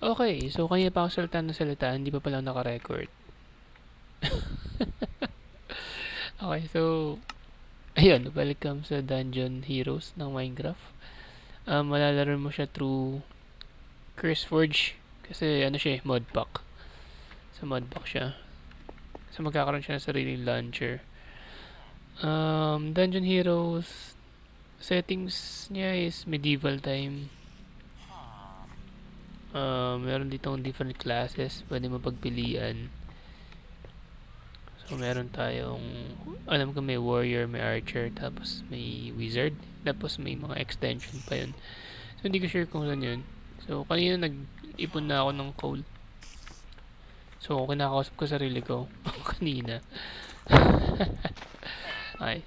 Okay, so kanina pa ako salita, hindi pa pala naka-record. Okay, so, ayun, welcome sa Dungeon Heroes ng Minecraft. Malalaro mo siya through CurseForge kasi ano siya, mod pack. Sa mod pack siya. So magkakaroon siya ng sariling launcher. Dungeon Heroes settings niya is medieval time. Meron ditong different classes, pwede mo pagpilian. So meron tayong, alam ko may warrior, may archer, tapos may wizard, tapos may mga extension pa yun. So hindi ko sure kung saan yun. So kanina nag-ipon na ako ng coal. So kinakausap ko sarili ko kanina. Ay.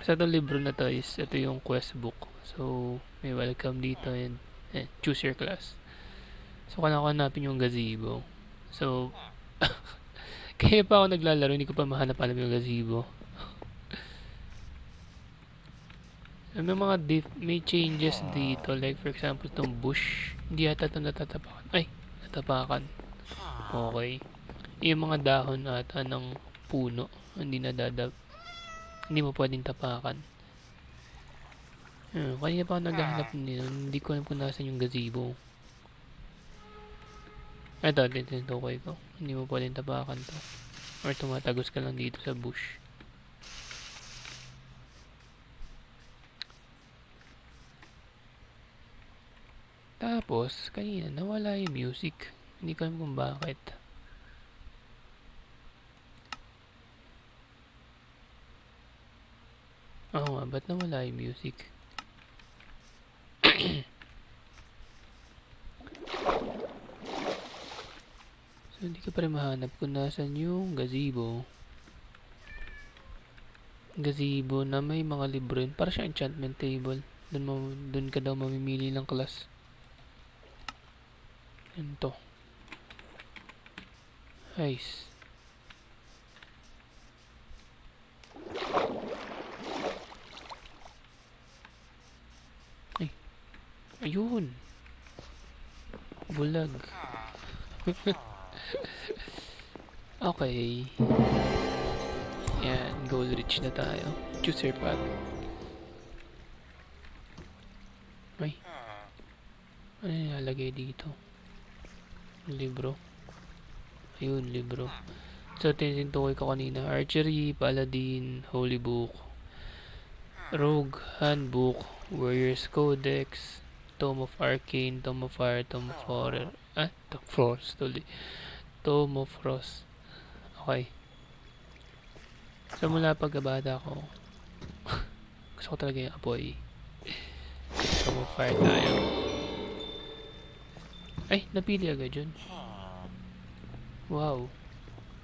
Sa itong libro na to is, ito yung quest book. So may welcome dito and choose your class. So kailangan ko hanapin yung gazebo. So kaya pa ako naglalaro, hindi ko pa mahanap-hanap yung gazebo. May changes dito, like for example itong bush, hindi yata ito natatapakan. Ay, natapakan. Okay. Yung mga dahon ata ng puno, hindi mo pwedeng tapakan. Kanina pa ako naghahanap nito, hindi ko alam kung nasan yung gazebo. Ito, tinutukoy ko. Hindi mo pwedeng tapakan to. Or tumatagos ka lang dito sa bush. Tapos, kanina nawala yung music. Hindi ko alam kung bakit. Oo nga, ba't nawala yung music? So, hindi ko pa rin mahanap kung nasan yung gazebo. Gazebo na may mga libro yun. Para siya enchantment table. Dun ka daw mamimili ng class. Yan to. Nice. Ay. Ayun. Bulag. Okay. Yan. Goal reach na tayo. Choose your path. Ay. Ano yung nilalagay dito? Libro. Ayun, libro. So, tinutukoy ko kanina. Archery, Paladin, Holy Book, Rogue, Handbook, Warrior's Codex, Tome of Arcane, Tome of Fire, Tome of Horror. Tome of Frost. Okay. So, mula pagkabata ko, gusto ko talaga yung apoy. Tome of Fire tayo. Ay, napili agad yun. Wow.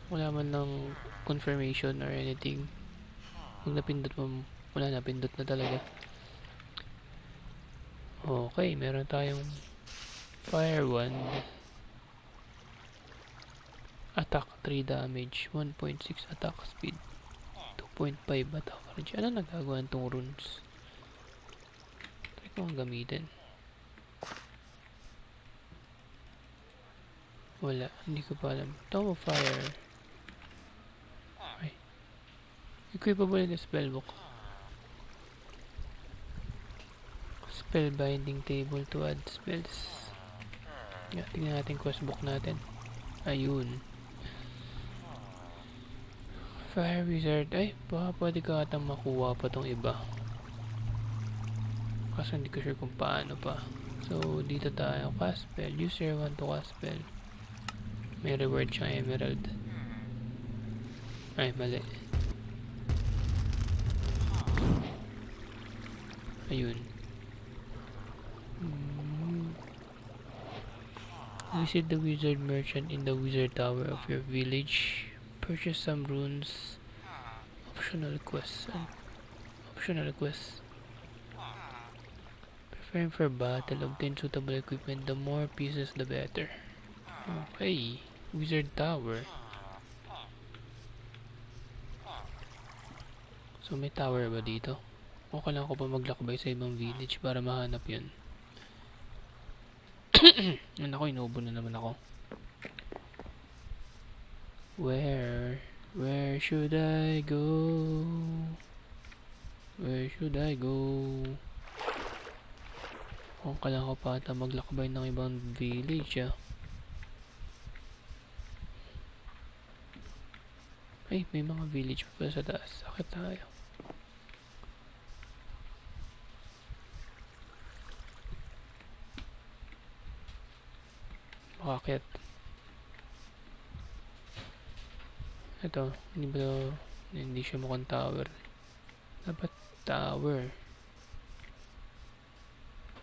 Wala man lang confirmation or anything. Kung napindot mo, wala na, pindot na talaga. Okay, meron tayong Fire Wand. Attack 3 damage, 1.6 attack speed, 2.5 attack range. Ano nagagawa itong runes? Try ko ang gamitin. Wala, hindi ko pa alam. Tome of Fire. Ay. Equipable na spellbook. Spellbinding table to add spells. Yeah, tingnan natin questbook natin. Ayun. Fire Wizard. Ay, baka pwede ka atang makuha pa tong iba. Kaso hindi ko sure kung paano pa. So, dito tayo. Cast spell. Use your wand to cast spell. May reward siyang emerald. Ay, mali. Ayun. Visit the wizard merchant in the wizard tower of your village. Purchase some runes. Optional quests. Preparing for battle. Obtain suitable equipment. The more pieces, the better. Okay. Wizard tower. So, may tower ba dito? O kailangan ko pa maglakbay sa ibang village para mahanap yun? Naku, inuubo na naman ako. Where should I go? Where should I go? Kung kailangan ko pa ata maglakbay ng ibang village Ay, may mga village pa sa taas. Sakit tayo. Bakit? Ito, hindi siya mukhang tower. Dapat tower.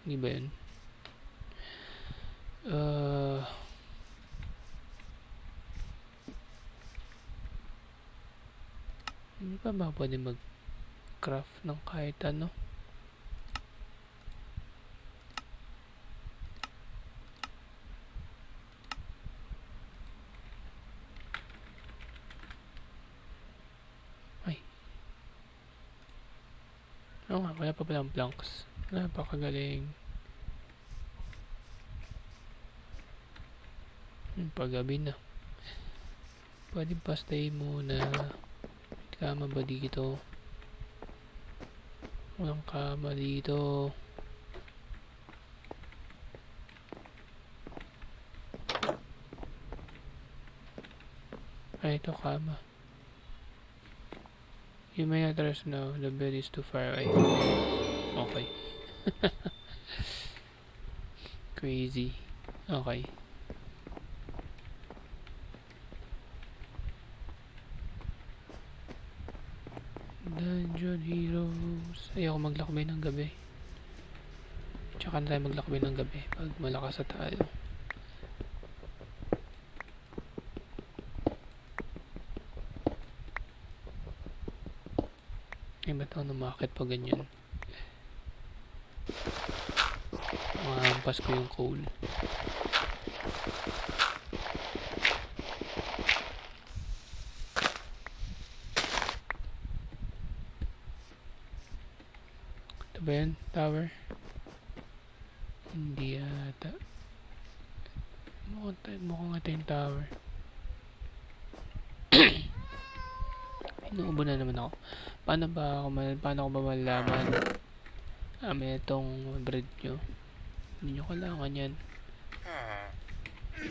Hindi ba yun? Hindi pa ba pwede mag-craft ng kahit ano? Ay. Oo nga, wala pa palang planks. Napakagaling. Paggabi na. Pwede pa stay muna. Kama ba dito? Walang kama dito. Ay, ito kama. You may not rest now. The bed is too far away. Okay. Crazy. Okay. Dungeon Heroes. Ayoko maglakbay ng gabi. Tsaka na tayo maglakbay ng gabi pag malakas at tayo. Ay, ba't ako numakit pa ganyan? Mahampas ko yung coal. Ito ba yan? Tower? Hindi ata. Mukhang ito yung tower. Inuubo na naman ako. Paano ko ba malalaman may itong bread nyo? Hindi nyo kailangan yan.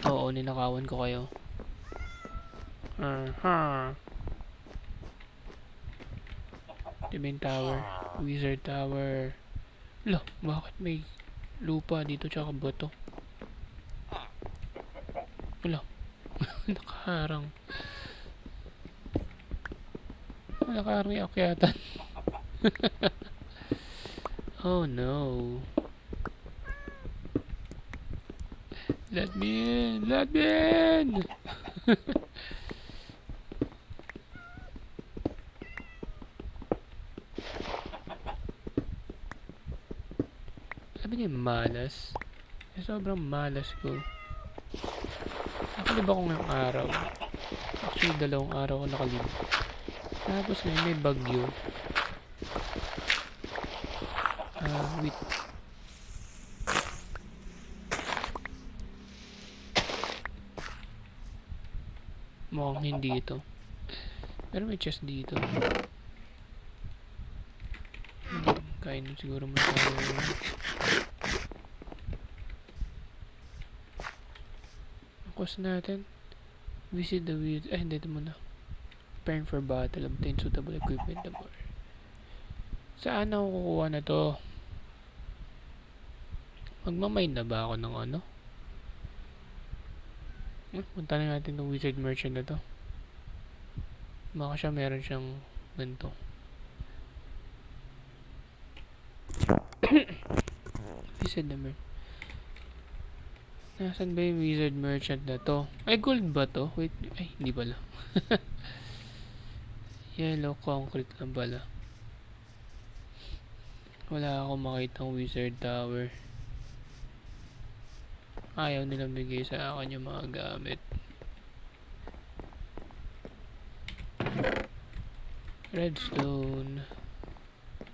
Oo, ninakawan ko kayo. Diba yung tower? Wizard tower. Lo, bakit may lupa dito tsaka bato? Wala. Nakaharang. Nakaharang yung akyatan. Oh no. Let me in! Let me in! Sabi niya malas. Sobrang malas ko. Nakalib ako ngayong araw. Actually, 2 araw ako nakalib. Tapos ngayon may bagyo. Wait. Mukhang hindi ito. Pero may chest dito. Kain siguro mo tayo. Ang quest natin. Visit the wheels. Ay, hindi ito muna. Preparing for battle. Obtain suitable equipment. Saan ako kukuha na to? Magmamine na ba ako ng ano? Punta na natin ng wizard merchant na to. Baka siya meron siyang ganito. Wizard na merchant. Nasaan ba yung wizard merchant na to? Ay, gold ba to? Wait, ay, hindi pala. Yellow concrete lang pala. Wala akong makitang wizard tower. Ayaw nilang bigay sa akin yung mga gamit. Redstone.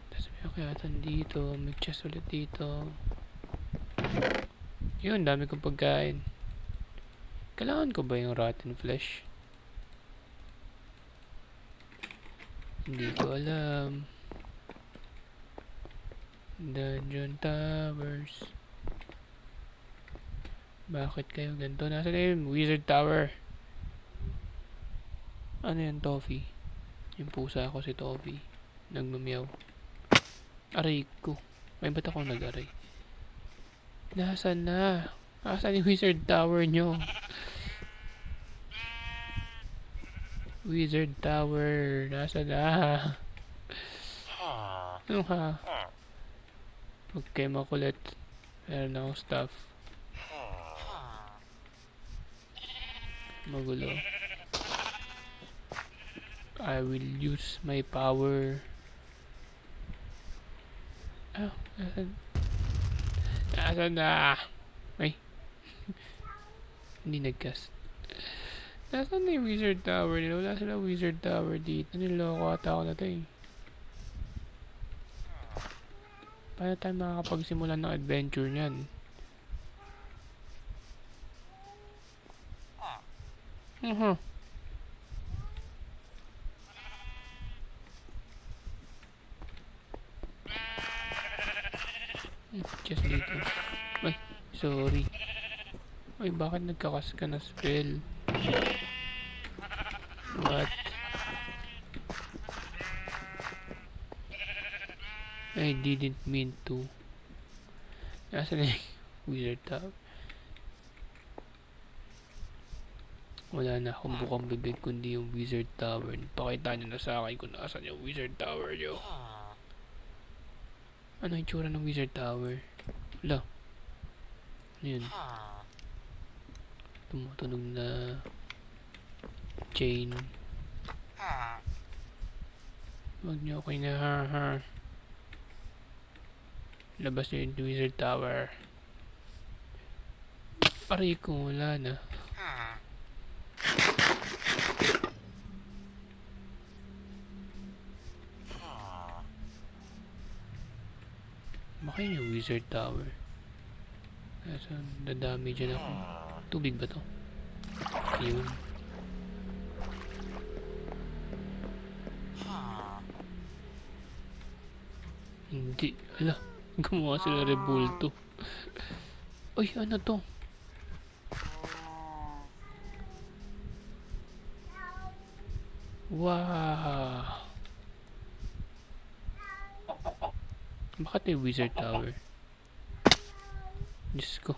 Tapos may akyatan dito. May chest ulit dito. Yun, dami kong pagkain. Kailangan ko ba yung rotten flesh? Hindi ko alam. Dungeon Towers. Bakit kayo ganito? Nasaan na yun? Wizard Tower. Ano yan, Toffee? Yung pusa ko si Toffee. Nagmamiyaw. Aray ko. May ba't ako nag-aray? Nasaan na? Nasaan yung Wizard Tower nyo? Wizard Tower. Nasaan na? Ano ha? Huwag kayo makulit. Meron akong stuff. Magulo. I will use my power. Ah, nasaan? Nasaan na? Ay. Hindi nag-cast. Nasaan na yung Wizard Tower nila? Wala sila Wizard Tower dito. Niloko ata ako na ito eh. Paano tayo makakapagsimula ng adventure niyan? Just dito. Ay, sorry. Ay, bakit nagkakas ka na spell? What? I didn't mean to. Nasa na yung Wizard Tower? Wala na akong bukang bibig kundi yung Wizard Tower. Pakita nyo na sa akin kung nasan yung Wizard Tower nyo. Ano yung tsura ng Wizard Tower? Wala. Ano yun? Tumutunog na chain. Wag nyo okay na ha. Labas nyo yung Wizard Tower. Aray ko, wala na. Baka yun yung Wizard Tower. Kaso, dadami dyan ako. Tubig ba to? Yun. Hindi. Ala, gumawa sila rebulto. Uy, ano to? Wow. Bakit may Wizard Tower? Diyos ko.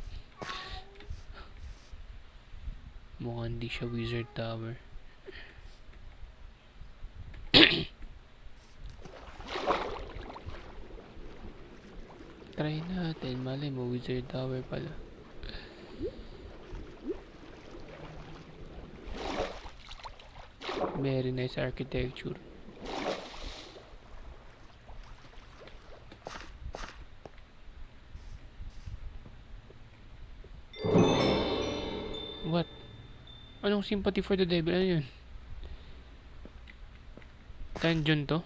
Mukhang hindi siya Wizard Tower. Try natin. Malay mo, Wizard Tower pala. Very nice architecture. What? Anong sympathy for the devil? Ano yun? Dungeon to?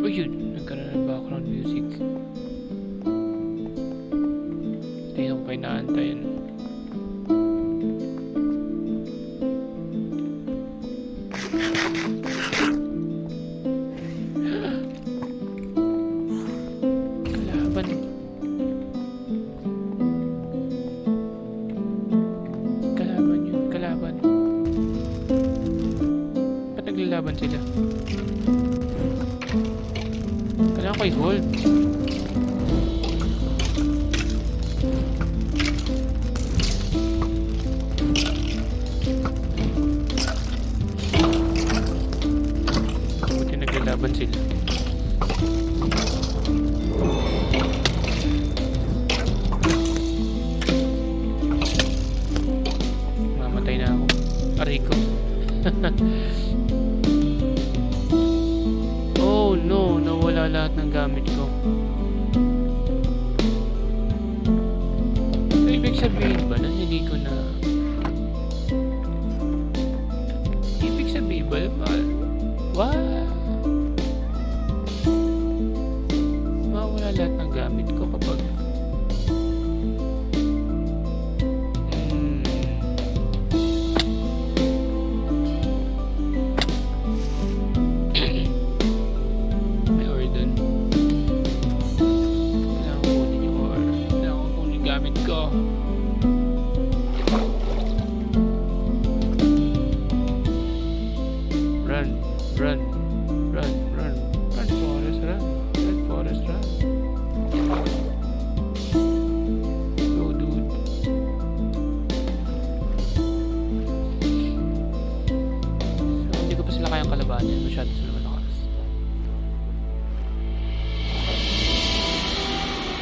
O yun, nagkaroon ng background music. Tingnan ko kayo naantayin. Kalaban. Kalaban yun, kalaban. Ba't naglalaban sila? Kailangan ko i-hold. Buti naglalaban sila. Mamatay na ako. Aray ko. Oh no, nawala lahat ng gamit ko. So, ibig sabihin ba na hindi ko na... Ibig sabihin ba? What? Mawala lahat ng gamit ko kapag gamit ko. Run, run, run, run, run, Forest, run, run, Forest, run. Go, dude. So, hindi ko pa sila kayang kalabanin. Masyado sila malakas.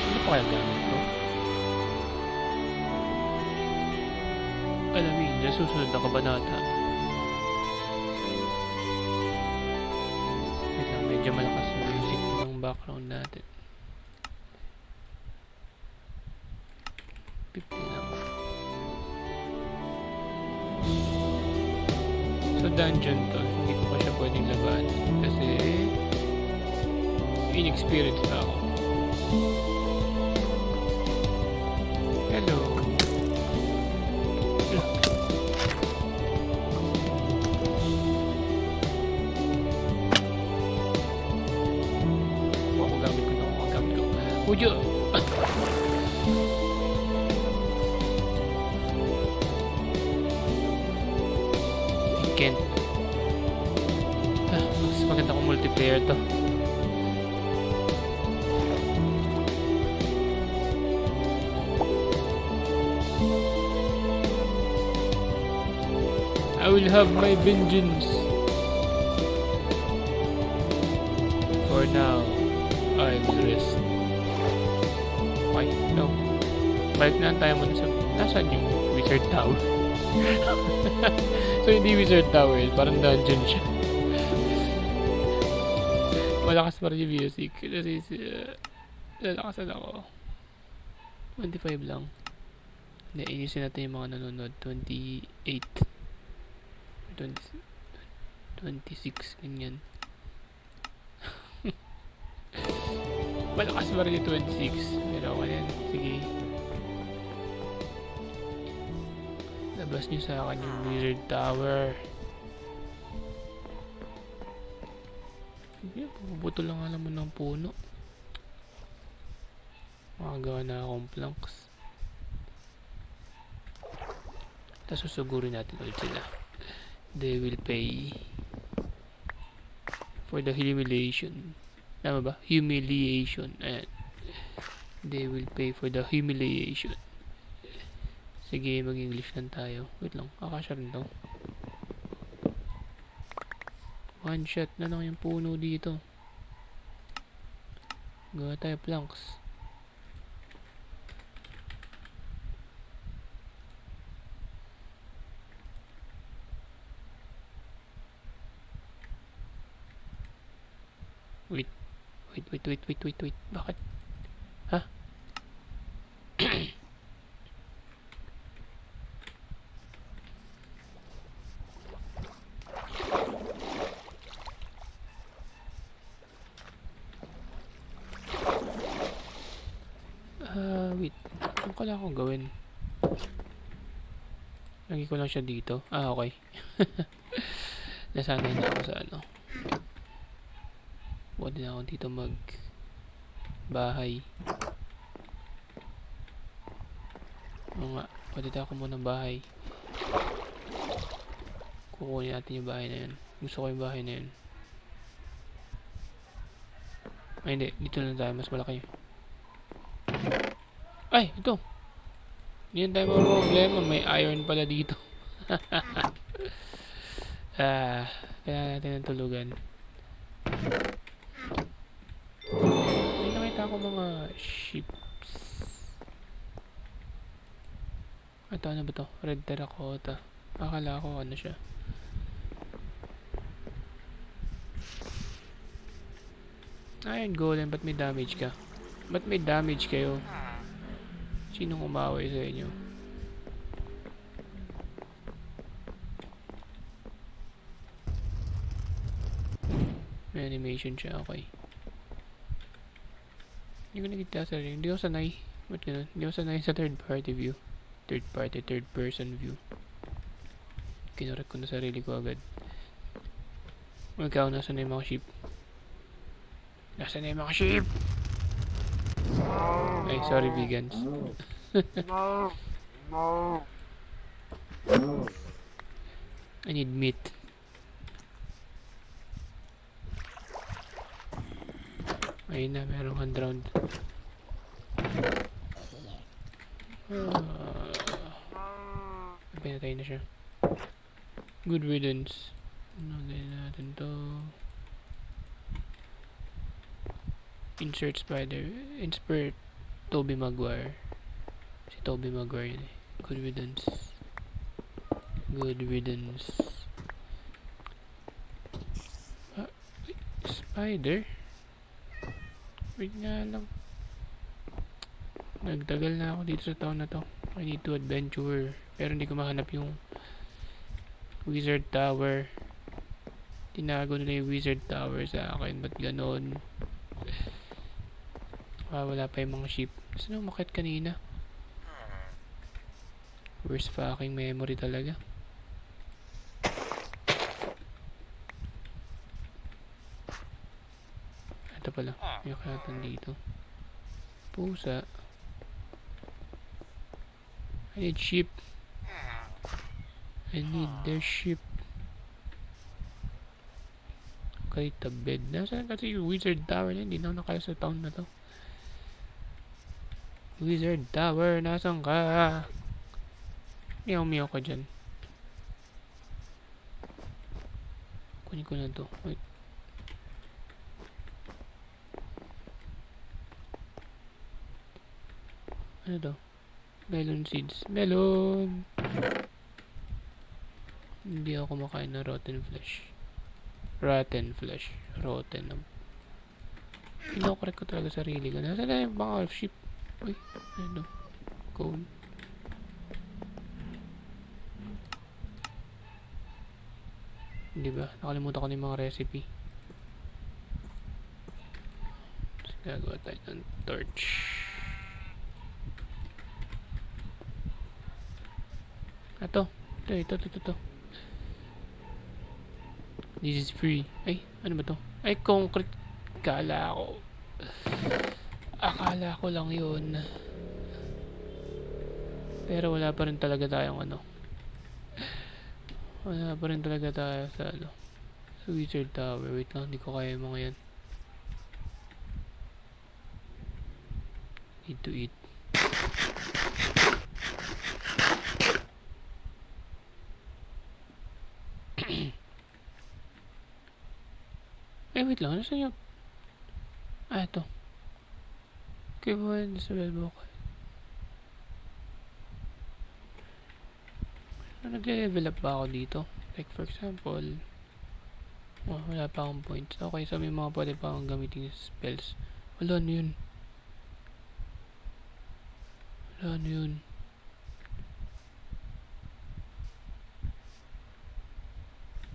Ano pa kaya gamit ko? Alamin, sa susunod na kabanata. Wait lang, medyo malakas yung music ng background natin. 50 lang. So dungeon to, hindi ko pa siya pwedeng labanan kasi inexperienced pa ako. Hello. Ako gamit ko. Ujo! Kent. Mas maganda kung multiplayer to. I will have my vengeance. For now, I will rest. Okay, no. Balik na tayo muna sa... Nasaan yung Wizard Tower? So hindi Wizard Tower, parang dungeon siya. Malakas pa rin yung music kasi lalakasan ako. 25 lang. Hindi, inisin natin yung mga nanonood. 28 20, 26 ganyan. Malakas pa rin yung 26. Pero ako yan, sige. Labas niyo sa akin yung Wizard Tower. Sige, puputo lang alam mo ng puno. Makagawa na akong planks. Tapos susugurin natin ulit sila. They will pay for the humiliation. Tama ba? Humiliation. Ayan. They will pay for the humiliation. Sige, mag-English lang tayo. Wait lang, kakasya rin to. One shot na lang yung puno dito. Gawa tayo planks. Wait. Bakit? Ha? Wait. Ano kala akong gawin? Lagi ko lang siya dito. Okay. Nasanay na ako sa ano. Pwede na ako dito mag bahay. Oo nga, pwede ako muna ng bahay. Kukunin natin yung bahay na yun. Gusto ko yung bahay na yun. Ay hindi, dito lang tayo, mas malaki. Ay, ito. Hindi na tayo problema, may iron pala dito. Kailangan natin ng tulugan. May nakita ko mga ships. Ito, ano ba to? Red terracotta. Akala ko ano siya. Iron golem, ba't may damage ka? Ba't may damage kayo? Sinong umaway sa inyo? May animation siya, okay. Hindi ko nakita sa rin. Hindi ako sanay. Ba't ganun? Hindi ako sanay sa third party view. Third person view. Kinorek ko na sarili ko agad. Ikaw, nasa na yung mga sheep? Nasa na yung mga sheep? Ay, sorry vegans. I need meat. Ayun na, merong hand round. Pinatay na siya. Good riddance. Nagay natin to. Insert spider. Insert Tobey Maguire. Si Tobey Maguire yun eh. Good riddance. Good riddance. Spider? Wait nga lang. Nagtagal na ako dito sa town na to. I need to adventure. Pero hindi ko mahanap yung Wizard Tower. Tinago nila yung Wizard Tower sa akin. Ba't ganon? Wala pa yung mga ship. Saan umakit kanina? Worst fucking memory talaga. Ito pala. May kalatan dito. Pusa. I need ship. I need their ship. Okay, tabed. Nasaan kasi yung Wizard Tower na? Hindi na ako nakaya sa town na to. Wizard Tower, nasaan ka? Meow ka dyan. Kunin ko na to. Wait. Ano to? Melon seeds. Melon! Hindi ako kumakain ng rotten flesh. Rotten flesh. Rotten. Pinokorek ko talaga sarili ko. Nasaan na yung mga ship? Uy, ano? Cone. Hindi ba? Nakalimutan ko na yung mga recipe. Tapos gagawa tayo ng torch. Ito. Ito. This is free. Ay, ano ba to? Ay, concrete. Akala ko lang yun. Pero wala pa rin talaga tayong ano. Wala pa rin talaga tayo sa ano. Sa Wizard Tower. Wait lang, hindi ko kaya yung mga yan. Need to eat. Eh, wait lang. Nasaan yung... ito. Okay, buwan sa bellbook. Nag-level up ba ako dito? Like, for example... wala pa akong points. Okay, so may mga pwede pa akong gamitin spells. Wala, ano yun?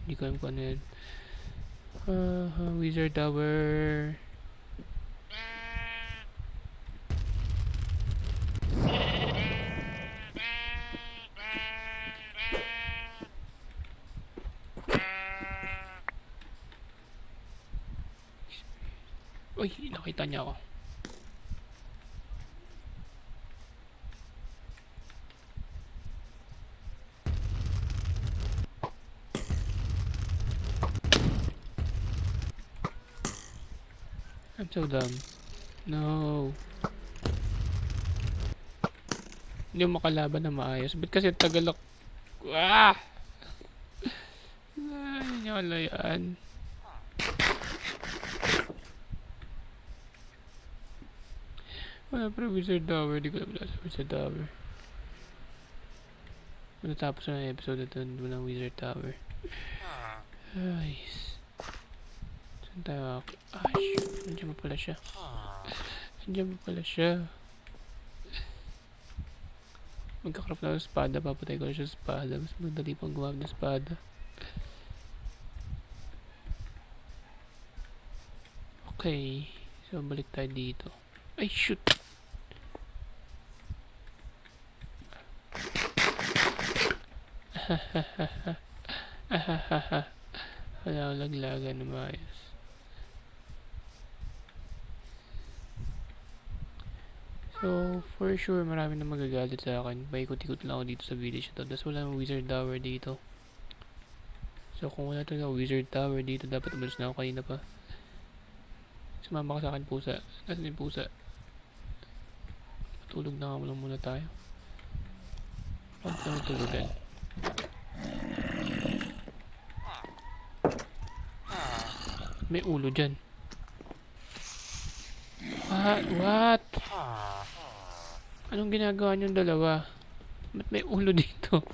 Hindi ko alam kung ano yun. Wizard Tower. Uy, nakita niya ako. I'm so dumb. No. Hindi mo makalaban na maayos. Ba't kasi tagal ako... Ah! Ay, wala yan. Wala pa Wizard Tower. Di ko alam sa Wizard Tower. Natapos na yung episode na ito ng Wizard Tower. Nice. Saan tayo? Ah, shoot. Nandiyan pa pala siya. Magkakrap na ng espada. Papatay ko na siya sa espada. Mas madali pang gumamit ng espada. Okay. So, balik tayo dito. Ay, shoot! Wala akong laglagan na maayos. So, for sure, marami na magagalit sa akin. Paikot-ikot lang ako dito sa village na to. Tapos wala namang wizard tower dito. So, kung wala talaga wizard tower dito, dapat umalis na ako kanina pa. Sumama ka sa akin, pusa. Nasaan yung pusa? Tulog na nga lang muna tayo. Huwag na matulugan. May ulo dyan. What? Anong ginagawa niyong dalawa? Ba't may ulo dito?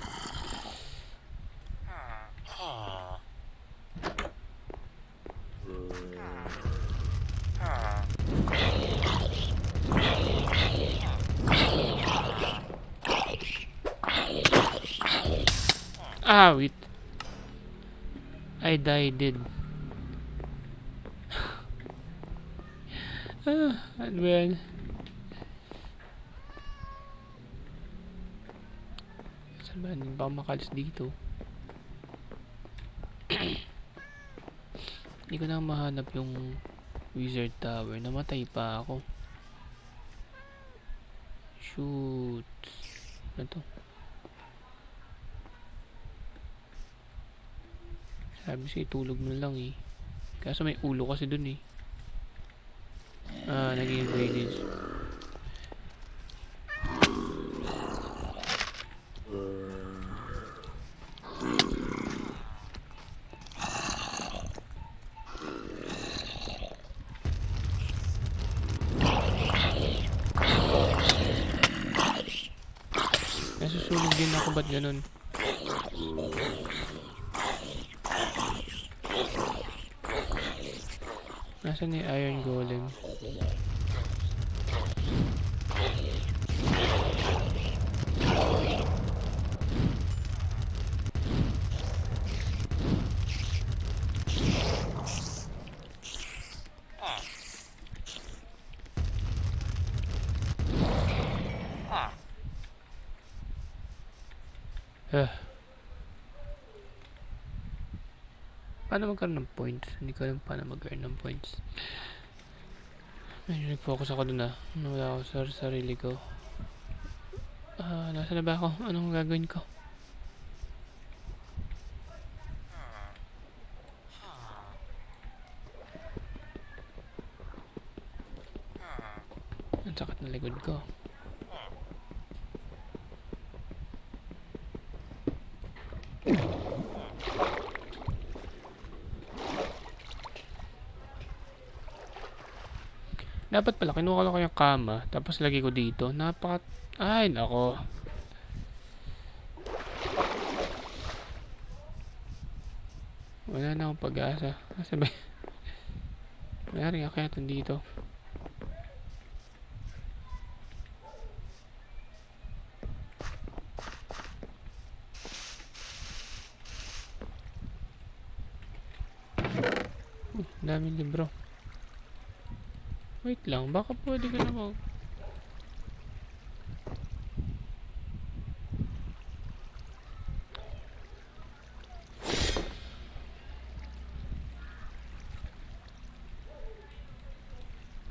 Wait. I died. Ano ba yan? Saan ba? Hindi ba makalis dito? Hindi ko na mahanap yung wizard tower. Namatay pa ako. Shoot. Ano to? Sabi siya itulog mo lang eh. Kaso may ulo kasi dun eh. Naging drainage. Nasusunog din ako, ba't ganun? Nasaan yung iron golem? Paano magkaroon ng points? Hindi ko alam paano mag-earn ng points. Medyo nag-focus ako dun ah. Wala ako sa sarili ko. Nasa na ba ako? Anong gagawin ko? Ang sakit na likod ko. Dapat pala, kinuha ko yung kama, tapos lagay ko dito. Ay, nako. Wala na akong pag-asa. Kasi ba? Mayroong akayatan dito. Daming libro. Wait lang, baka pwede ko na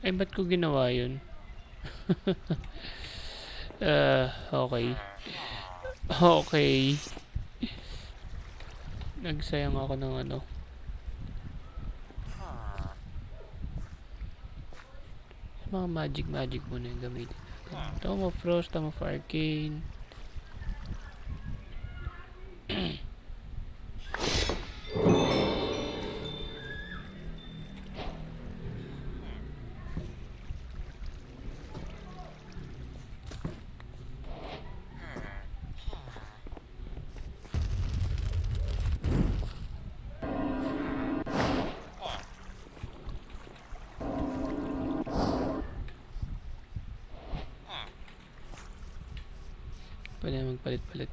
Ay, ba't ko ginawa yun? Okay. Okay. Nagsayang ako ng ano. Mga magic muna yung gamitin natin. Tome of Frost, Tome of Arcane. Pwede na magpalit-palit.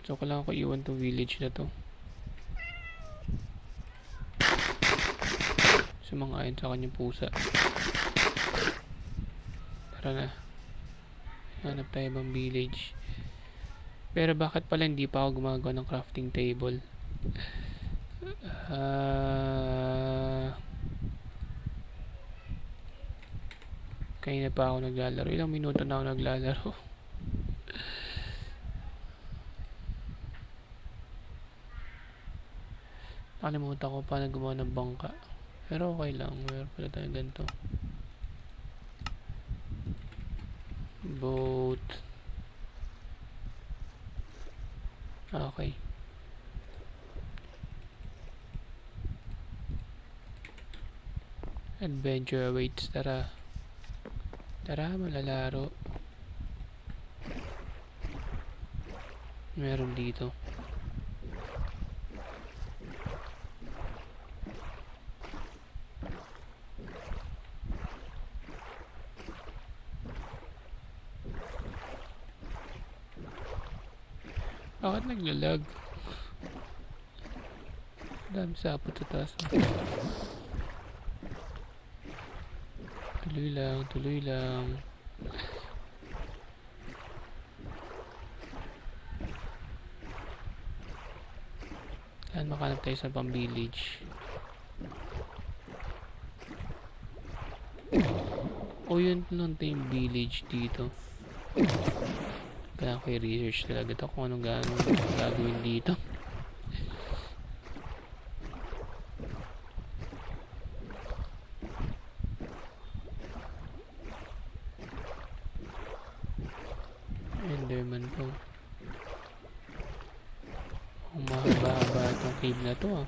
So kailangan ko iwan tong village na to. Sumangayon sa kanyang pusa. Tara na. Hanap tayo ibang village. Pero bakit pala hindi pa ako gumagawa ng crafting table? Kanina pa ako naglalaro. Ilang minuto na ako naglalaro. Nakalimutan ko pa na gumawa ng bangka. Pero okay lang. Meron pala tayo ganito. Boat. Okay. Adventure awaits. Tara. Tara, malalaro. Meron dito. Bakit naglalag? Dami sapot sa taas. Tuloy lang, tuloy lang. Saan makanap tayo sa pang-village? O yun lang tayong village dito. Kaya ko i-research talaga ito kung anong gagawin dito. Enderman to. Ang mahaba-haba itong cave na to ah.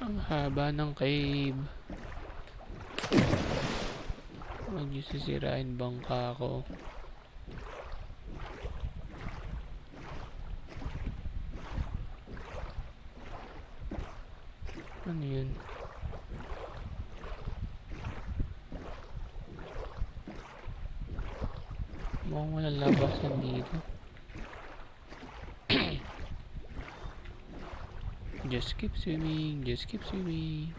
Ang haba ng cave. Huwag niyo sisirain bangka ko. Ano yun? Mukhang walang labasan dito. Just keep swimming, just keep swimming.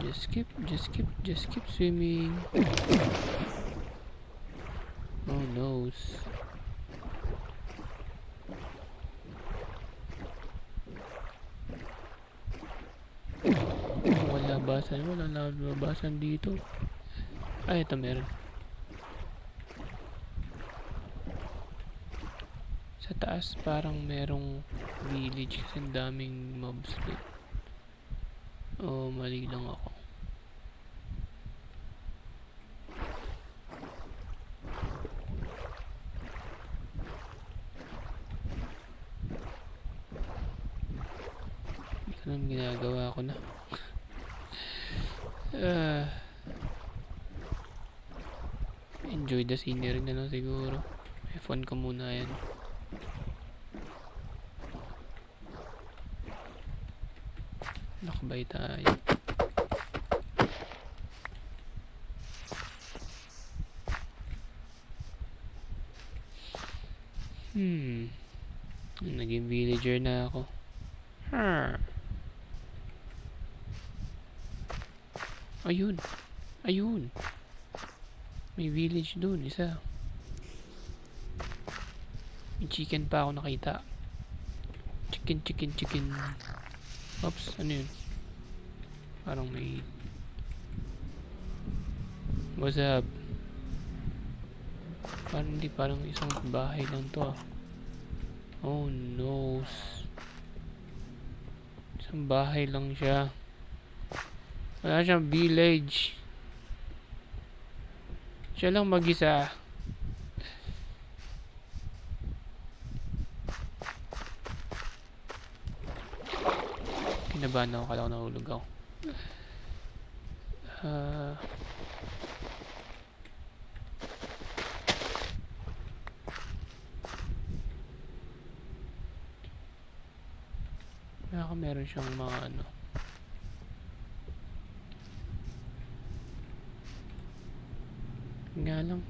Just keep swimming. Oh no. Walang labasan dito. Ay, ito meron. Sa taas parang merong village kasi ang daming mobs doon. Oh, mali lang ako. Anong ginagawa ko na? Enjoy the scenery na lang siguro. F1 ko muna yan. Nakabay tayo. Naging villager na ako. Ayun. Ayun. May village dun, isa. May chicken pa ako nakita. Chicken. Oops, ano yun? Parang may... What's up? Parang isang bahay lang to ah. Oh no. Isang bahay lang siya. Wala siyang village. Siya lang mag-isa. Kinabahan ako, kala ko nahulog ako. Meron siyang mga ano. Nga lang.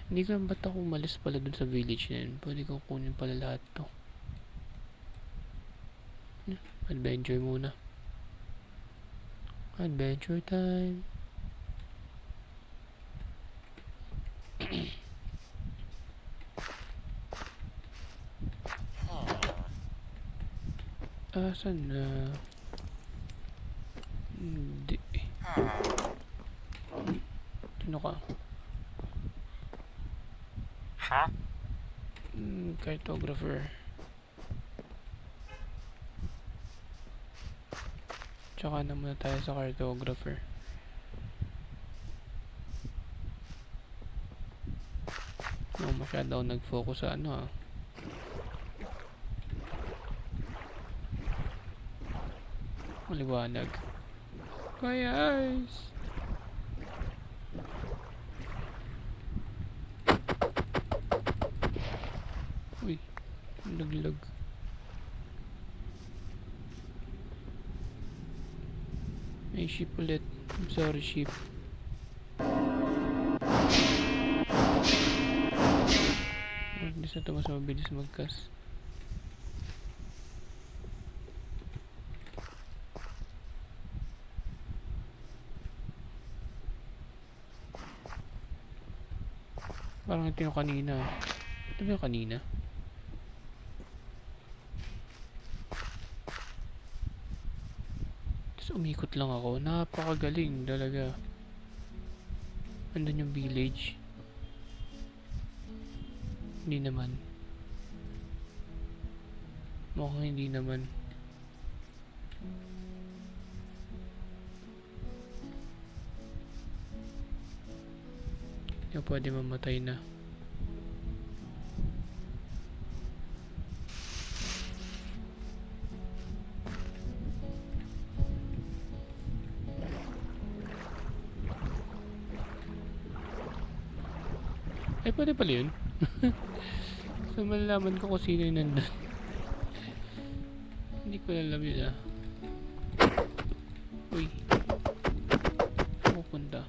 Hindi ko lang ba't ako umalis pala dun sa village na yun. Pwede ko kunin pala lahat to. Adventure muna. Adventure time. Asan na? Hindi. Sino ka? Cartographer. Tsaka na muna tayo sa cartographer. Masyado ako nag-focus sa ano maliwanag. My eyes! Uy, laglag. May ship ulit. I'm sorry, ship. Hindi sa ito mas mabilis magkas. Parang ito yung kanina. Ito ba yung kanina? Tapos umikot lang ako. Napakagaling talaga. Andun yung village. Hindi naman. Mukhang hindi naman. Hindi pwede mamatay na. Ay, pwede pala yun. So, malalaman ko kung sino yung nandun. Hindi ko alam yun Uy. Pupunta.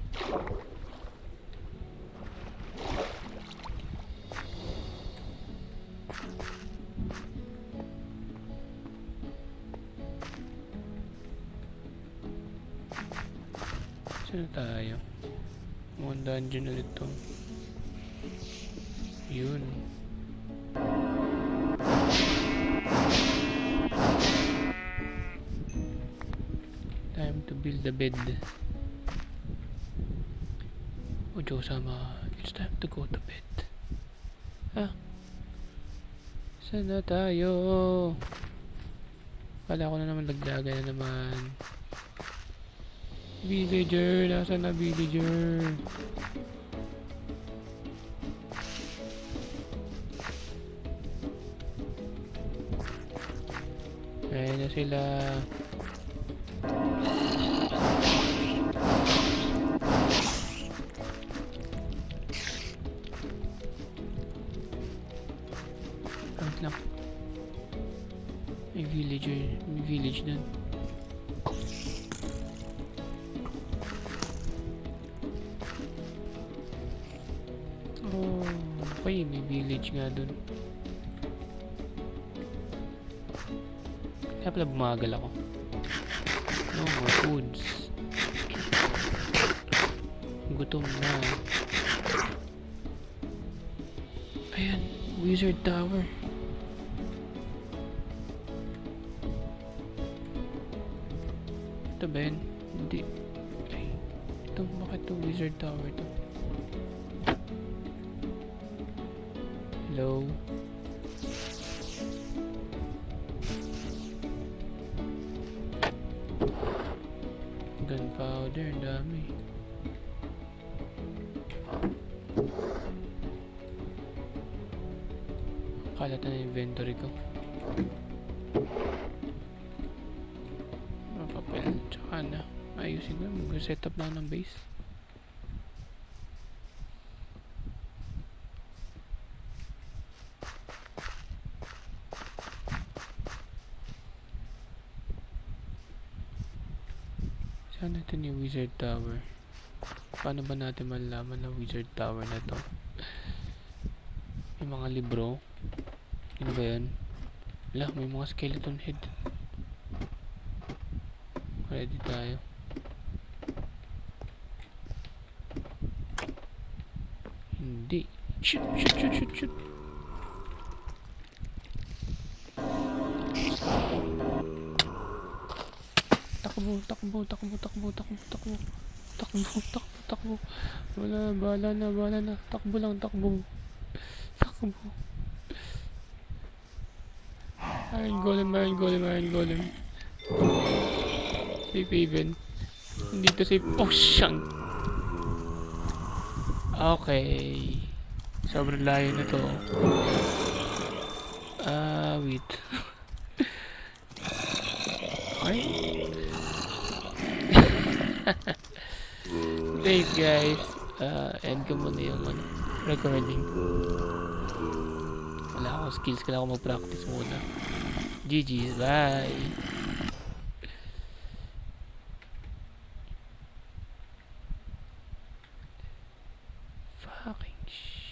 Saan tayo? Mukhang dungeon ulit to. Yun. Time to build the bed. Ojo-sama, it's time to go to bed. Saan na tayo? Kala ko na naman laglagan na naman. Villager, nasa na villager? Ayan na sila. Wait lang. May villager. May village dun. Oh, okay. May village nga dun. Kaya pala bumagal ako. No more foods. Gutom na. Ayan, wizard tower. Ito ba yun? Hindi. Ay, ito, bakit ito wizard tower to? Hello? Gunpowder, ang dami. Kalat na inventory ko. Mga papel, tsaka na. Ayusin ko, mag-set up lang ng base. Saan natin yung wizard tower? Paano ba natin malalaman na wizard tower na to? May mga libro. Ano ba yun? Wala, may mga skeleton head. Ready tayo. Hindi. Shoot, shoot, shoot, shoot, shoot. Takbo, takbo, takbo, takbo, takbo, takbo. Takbo, takbo, takbo. Wala, bahala na, bahala na. Takbo lang, takbo. Takbo. Iron Golem, Iron Golem, Iron Golem. Safe haven. Dito safe. Oh, shank. Okay. Sobrang layo na to. Wait. Okay. Thanks guys. End ko muna yung recording. Wala akong skills. Kailangan ko mag-practice muna. GG. Bye. Fucking shit.